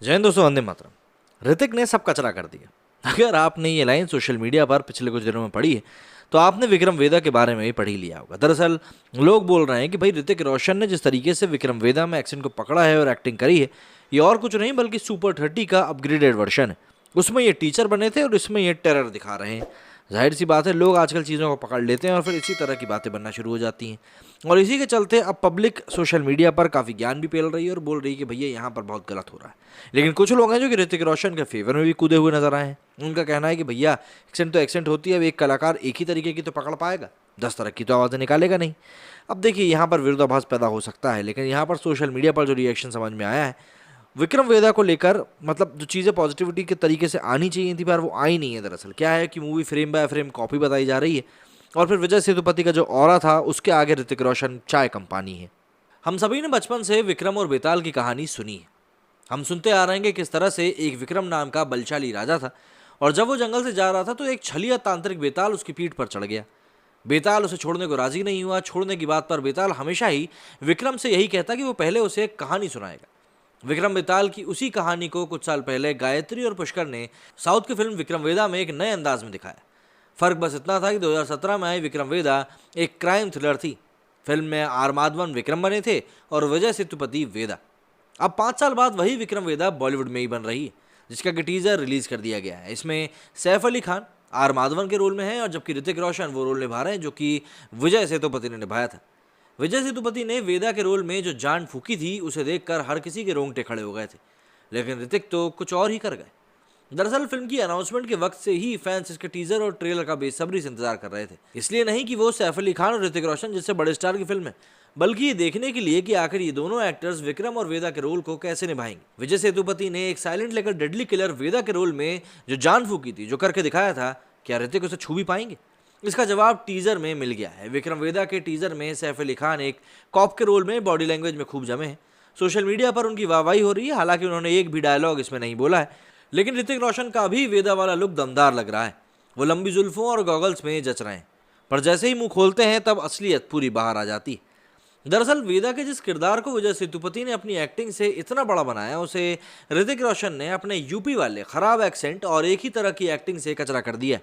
जय हिंद दोस्तों, वंदे मातरम। ऋतिक ने सब कचरा कर दिया। अगर आपने ये लाइन सोशल मीडिया पर पिछले कुछ दिनों में पढ़ी है तो आपने विक्रम वेदा के बारे में भी पढ़ ही लिया होगा। दरअसल लोग बोल रहे हैं कि भाई ऋतिक रोशन ने जिस तरीके से विक्रम वेदा में एक्सेंट को पकड़ा है और एक्टिंग करी है, ये और कुछ नहीं बल्कि सुपर 30 का अपग्रेडेड वर्जन है। उसमें ये टीचर बने थे और इसमें ये टेरर दिखा रहे हैं। जाहिर सी बात है, लोग आजकल चीज़ों को पकड़ लेते हैं और फिर इसी तरह की बातें बनना शुरू हो जाती हैं। और इसी के चलते अब पब्लिक सोशल मीडिया पर काफ़ी ज्ञान भी फैल रही है और बोल रही है कि भैया यहाँ पर बहुत गलत हो रहा है। लेकिन कुछ लोग हैं जो कि ऋतिक रोशन के फेवर में भी कूदे हुए नजर आए हैं। उनका कहना है कि भैया एक्सेंट तो एक्सेंट होती है, अब एक कलाकार एक ही तरीके की तो पकड़ पाएगा, 10 तरह की तो आवाज़ें निकालेगा नहीं। अब देखिए, यहाँ पर विरोधाभास पैदा हो सकता है, लेकिन यहाँ पर सोशल मीडिया पर जो रिएक्शन समझ में आया है विक्रम वेदा को लेकर, मतलब जो चीज़ें पॉजिटिविटी के तरीके से आनी चाहिए थी पर वो आई नहीं है। दरअसल क्या है कि movie frame by frame copy बताई जा रही है और फिर विजय सेतुपति का जो ऑरा था उसके आगे ऋतिक रोशन चाय कम पानी है। हम सभी ने बचपन से विक्रम और बेताल की कहानी सुनी है। हम सुनते आ रहे हैं कि किस तरह से एक विक्रम नाम का बलशाली राजा था और जब वो जंगल से जा रहा था तो एक छलिया तांत्रिक बेताल उसकी पीठ पर चढ़ गया। बेताल उसे छोड़ने को राजी नहीं हुआ। छोड़ने की बात पर बेताल हमेशा ही विक्रम से यही कहता कि वो पहले उसे एक कहानी सुनाएगा। विक्रम बेताल की उसी कहानी को कुछ साल पहले गायत्री और पुष्कर ने साउथ की फिल्म विक्रम वेदा में एक नए अंदाज में दिखाया। फर्क बस इतना था कि 2017 में आई विक्रम वेदा एक क्राइम थ्रिलर थी। फिल्म में आर माधवन विक्रम बने थे और विजय सेतुपति वेदा। अब 5 साल बाद वही विक्रम वेदा बॉलीवुड में ही बन रही है, जिसका कि टीजर रिलीज कर दिया गया है। इसमें सैफ अली खान आर माधवन के रोल में है और जबकि ऋतिक रोशन वो रोल निभा रहे हैं जो कि विजय सेतुपति ने निभाया था। विजय सेतुपति ने वेदा के रोल में जो जान फूकी थी उसे देखकर हर किसी के रोंगटे खड़े हो गए थे, लेकिन ऋतिक तो कुछ और ही कर गए। दरअसल फिल्म की अनाउंसमेंट के वक्त से ही फैंस इसके टीजर और ट्रेलर का बेसब्री से इंतजार कर रहे थे। इसलिए नहीं कि वो सैफ अली खान और ऋतिक रोशन जैसे बड़े स्टार की फिल्म है, बल्कि ये देखने के लिए कि आखिर ये दोनों एक्टर्स विक्रम और वेदा के रोल को कैसे निभाएंगे। विजय सेतुपति ने एक साइलेंट लेकर डेडली किलर वेदा के रोल में जो जान फूकी थी, जो करके दिखाया था, क्या ऋतिक उसे छू भी पाएंगे? इसका जवाब टीजर में मिल गया है। विक्रम वेदा के टीजर में सैफ अली खान एक कॉप के रोल में बॉडी लैंग्वेज में खूब जमे हैं। सोशल मीडिया पर उनकी वाहवाही हो रही है। हालांकि उन्होंने एक भी डायलॉग इसमें नहीं बोला है, लेकिन ऋतिक रोशन का भी वेदा वाला लुक दमदार लग रहा है। वो लंबी जुल्फों और गॉगल्स में जच रहे हैं, पर जैसे ही मुंह खोलते हैं तब असलियत पूरी बाहर आ जाती है। दरअसल वेदा के जिस किरदार को विजय सेतुपति ने अपनी एक्टिंग से इतना बड़ा बनाया, उसे ऋतिक रोशन ने अपने यूपी वाले खराब एक्सेंट और एक ही तरह की एक्टिंग से कचरा कर दिया।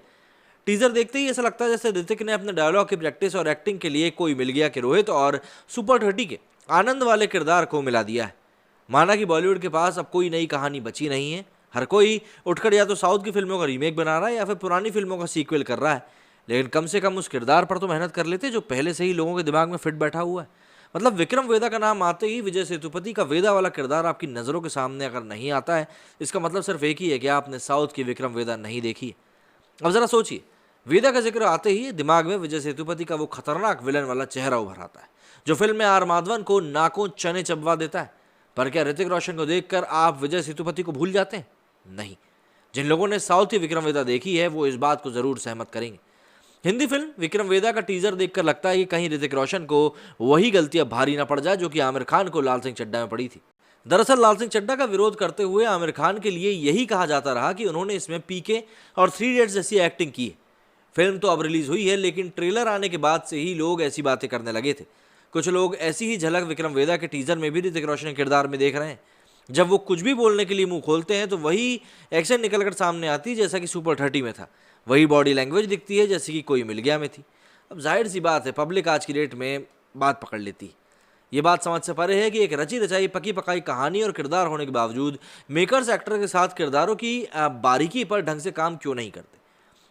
टीजर देखते ही ऐसा लगता है जैसे ऋतिक ने अपने डायलॉग की प्रैक्टिस और एक्टिंग के लिए कोई मिल गया कि रोहित और सुपर 30 के आनंद वाले किरदार को मिला दिया है। माना कि बॉलीवुड के पास अब कोई नई कहानी बची नहीं है। हर कोई उठकर या तो साउथ की फिल्मों का रीमेक बना रहा है या फिर पुरानी फिल्मों का सीक्वल कर रहा है, लेकिन कम से कम उस किरदार पर तो मेहनत कर लेते जो पहले से ही लोगों के दिमाग में फिट बैठा हुआ है। मतलब विक्रम वेदा का नाम आते ही विजय सेतुपति का वेदा वाला किरदार आपकी नज़रों के सामने अगर नहीं आता है, इसका मतलब सिर्फ एक ही है कि आपने साउथ की विक्रम वेदा नहीं देखी है। अब जरा सोचिए, वेदा का जिक्र आते ही दिमाग में विजय सेतुपति का वो खतरनाक विलन वाला चेहरा उभर आता है जो फिल्म में आर माधवन को नाकों चने चबवा देता है। पर क्या ऋतिक रोशन को देखकर आप विजय सेतुपति को भूल जाते हैं? नहीं। जिन लोगों ने साउथ की विक्रम वेदा देखी है वो इस बात को जरूर सहमत करेंगे। हिंदी फिल्म विक्रम वेदा का टीजर देखकर लगता है कि कहीं ऋतिक रोशन को वही गलतियां भारी ना पड़ जाए जो कि आमिर खान को लाल सिंह चड्ढा में पड़ी थी। दरअसल लाल सिंह चड्ढा का विरोध करते हुए आमिर खान के लिए यही कहा जाता रहा कि उन्होंने इसमें पीके और 3 इडियट्स जैसी एक्टिंग की है। फिल्म तो अब रिलीज हुई है, लेकिन ट्रेलर आने के बाद से ही लोग ऐसी बातें करने लगे थे। कुछ लोग ऐसी ही झलक विक्रम वेदा के टीजर में भी ऋतिक रोशन के किरदार में देख रहे हैं। जब वो कुछ भी बोलने के लिए मुंह खोलते हैं तो वही एक्शन निकलकर सामने आती है जैसा कि सुपर 30 में था। वही बॉडी लैंग्वेज दिखती है जैसे कि कोई मिल गया में थी। अब जाहिर सी बात है, पब्लिक आज की डेट में बात पकड़ लेती है। ये बात समझ से परे है कि एक रची रचाई पकी पकाई कहानी और किरदार होने के बावजूद मेकर्स एक्टर के साथ किरदारों की बारीकी पर ढंग से काम क्यों नहीं करते।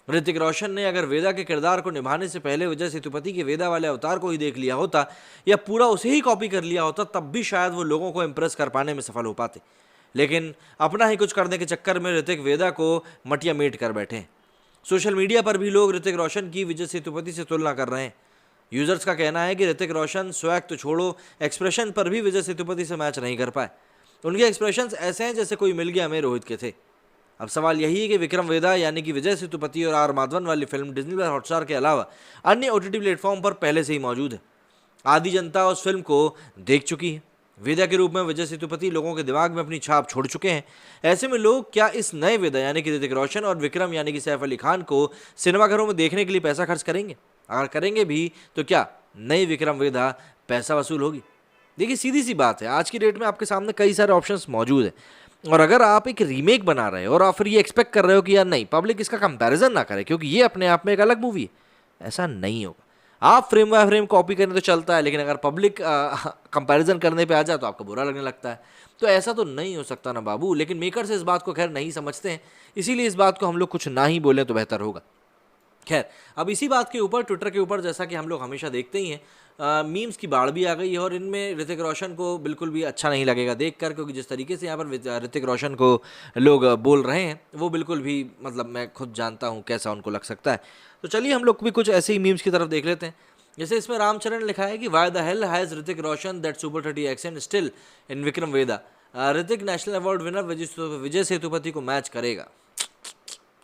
ऋतिक रोशन ने अगर वेदा के किरदार को निभाने से पहले विजय सेतुपति के वेदा वाले अवतार को ही देख लिया होता या पूरा उसे ही कॉपी कर लिया होता, तब भी शायद वो लोगों को इम्प्रेस कर पाने में सफल हो पाते। लेकिन अपना ही कुछ करने के चक्कर में ऋतिक वेदा को मटिया मेट कर बैठे हैं। सोशल मीडिया पर भी लोग ऋतिक रोशन की विजय सेतुपति से तुलना कर रहे हैं। यूजर्स का कहना है कि ऋतिक रोशन स्वैग तो छोड़ो, एक्सप्रेशन पर भी विजय सेतुपति से मैच नहीं कर पाए। उनके एक्सप्रेशंस ऐसे हैं जैसे कोई मिल गया में रोहित के थे। अब सवाल यही है कि विक्रम वेदा यानी कि विजय सेतुपति और आर माधवन वाली फिल्म डिज्नी प्लस हॉटस्टार के अलावा अन्य ओटीटी प्लेटफॉर्म पर पहले से ही मौजूद है। आधी जनता उस फिल्म को देख चुकी है। वेदा के रूप में विजय सेतुपति लोगों के दिमाग में अपनी छाप छोड़ चुके हैं। ऐसे में लोग क्या इस नए वेदा यानी कि ऋतिक रोशन और विक्रम यानी कि सैफ अली खान को सिनेमाघरों में देखने के लिए पैसा खर्च करेंगे? अगर करेंगे भी तो क्या नई विक्रम वेदा पैसा वसूल होगी? देखिए, सीधी सी बात है, आज की डेट में आपके सामने कई सारे ऑप्शंस मौजूद हैं। और अगर आप एक रीमेक बना रहे हो और आप फिर ये एक्सपेक्ट कर रहे हो कि यार नहीं पब्लिक इसका कंपैरिजन ना करे क्योंकि ये अपने आप में एक अलग मूवी है, ऐसा नहीं होगा। आप फ्रेम बाय फ्रेम कॉपी करने तो चलता है, लेकिन अगर पब्लिक कंपैरिजन करने पे आ जाए तो आपको बुरा लगने लगता है। तो ऐसा तो नहीं हो सकता ना बाबू, लेकिन मेकर्स इस बात को खैर नहीं समझते हैं, इसीलिए इस बात को हम लोग कुछ ना ही बोलें तो बेहतर होगा। खैर, अब इसी बात के ऊपर ट्विटर के ऊपर जैसा कि हम लोग हमेशा देखते ही हैं, मीम्स की बाढ़ भी आ गई है और इनमें ऋतिक रोशन को बिल्कुल भी अच्छा नहीं लगेगा देखकर, क्योंकि जिस तरीके से यहाँ पर ऋतिक रोशन को लोग बोल रहे हैं वो बिल्कुल भी, मतलब मैं खुद जानता हूँ कैसा उनको लग सकता है। तो चलिए हम लोग भी कुछ ऐसे ही मीम्स की तरफ देख लेते हैं। जैसे इसमें रामचरण ने लिखा है कि why the hell has Hrithik Roshan that super 30 accent still in Vikram Veda, Hrithik national award winner Vijay Sethupathi को मैच करेगा।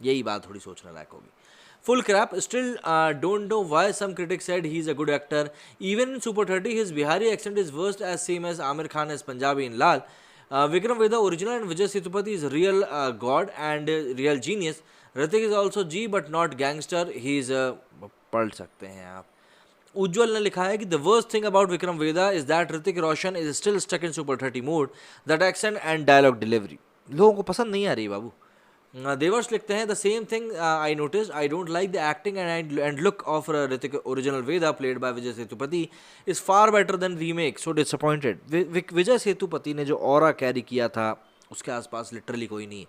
यही बात थोड़ी सोचने लायक होगी। Full crap. Still don't know why some critics said he's a good actor. Even in Super 30, his Bihari accent is worst as same as Amir Khan as Punjabi in Lal. Vikram Veda original and Vijay Sethupathi is real god and real genius. Hrithik is also G but not gangster. He's पढ़ सकते हैं आप। उज्जवल ने लिखा है कि the worst thing about Vikram Vedha is that Hrithik Roshan is still stuck in super 30 mode, that accent and dialogue delivery लोगों को पसंद नहीं आ रही बाबू। देवर्ष लिखते हैं the same thing I notice, I don't like the acting and look of Hrithik original Veda played by Vijay Sethupathi is far better than remake, so disappointed. Vijay Sethupathi ने जो aura carry किया था उसके आसपास लिटरली कोई नहीं है।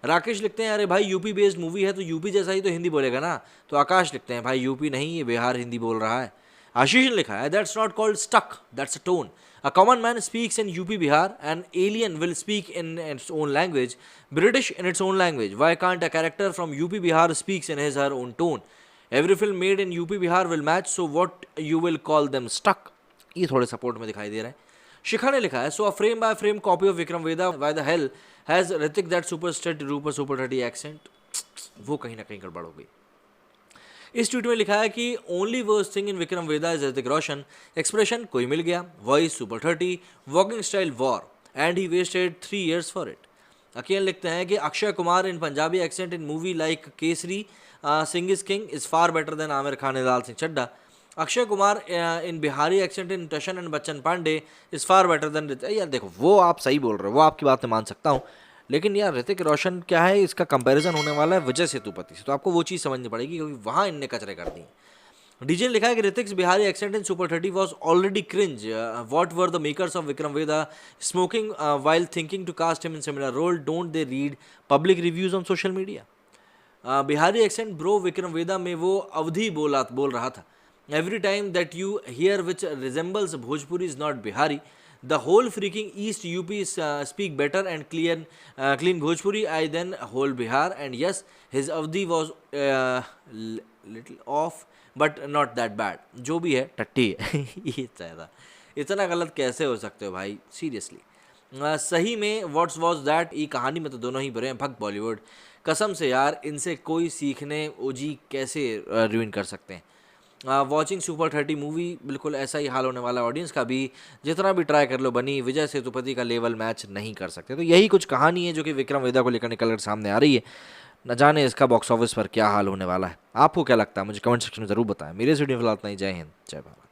राकेश लिखते हैं अरे भाई यूपी बेस्ड मूवी है तो यूपी जैसा ही तो हिंदी बोलेगा ना। तो आकाश लिखते हैं भाई यूपी नहीं, ये बिहार हिंदी बोल रहा है। आशीष ने लिखा है that's not called stuck, that's a tone. A common man speaks in UP Bihar, an alien will speak in its own language, British in its own language. Why can't a character from UP Bihar speaks in his or her own tone? Every film made in UP Bihar will match, so what you will call them stuck? ये थोड़े support में दिखाई दे रहा है। शिखा ने लिखा है so a frame by frame copy of Vikram Veda, why the hell has Hrithik that super 30 accent, वो कहीं ना कहीं गड़बड़ हो गई। इस ट्वीट में लिखा है कि only worst thing in Vikram Vedha is Hrithik Roshan, expression Koi Mil Gaya, voice super 30, walking style War and he wasted 3 years for it. अकेले लिखते हैं कि Akshay Kumar in Punjabi accent in movie like Kesari Singh is king is far better than Aamir Khan and Laal Singh Chaddha. Akshay Kumar in Bihari accent in Tashan and Bachchan Pandey is far better then. यार देखो वो आप सही बोल रहे हो, वो आपकी बात मैं मान सकता हूँ, लेकिन यार ऋतिक रोशन क्या है, इसका कंपैरिजन होने वाला है विजय सेतुपति से, तो आपको वो चीज़ समझनी पड़ेगी क्योंकि वहाँ इनने कचरे कर दिए। डीजे ने लिखा है कि Hrithik's Bihari accent in super 30 was already cringe, what were the makers of Vikram Vedha smoking while thinking to cast him in similar role, don't they read public reviews on social media. Bihari accent bro Vikram Vedha में वो अवधि बोल रहा था, every time that you hear which resembles Bhojpuri is not Bihari, the whole freaking East UP speak better and clean Bhojpuri I than whole Bihar, and yes his Avdi was little off but not that bad। जो भी है टट्टी है। ये ज़्यादा इतना गलत कैसे हो सकते हो भाई, सीरियसली। सही में व्हाट्स वॉज दैट, ये कहानी में तो दोनों ही बुरे हैं, भक्त बॉलीवुड कसम से यार, इनसे कोई सीखने ओजी कैसे रुइन कर सकते हैं। वॉचिंग सुपर 30 मूवी बिल्कुल ऐसा ही हाल होने वाला है ऑडियंस का भी, जितना भी ट्राई कर लो बनी विजय सेतुपति का लेवल मैच नहीं कर सकते। तो यही कुछ कहानी है जो कि विक्रम वेदा को लेकर निकल कर सामने आ रही है। न जाने इसका बॉक्स ऑफिस पर क्या हाल होने वाला है, आपको क्या लगता है मुझे कमेंट सेक्शन में ज़रूर बताएं। मेरे वीडियो फिलहाल इतना ही, जय हिंद जय भारत।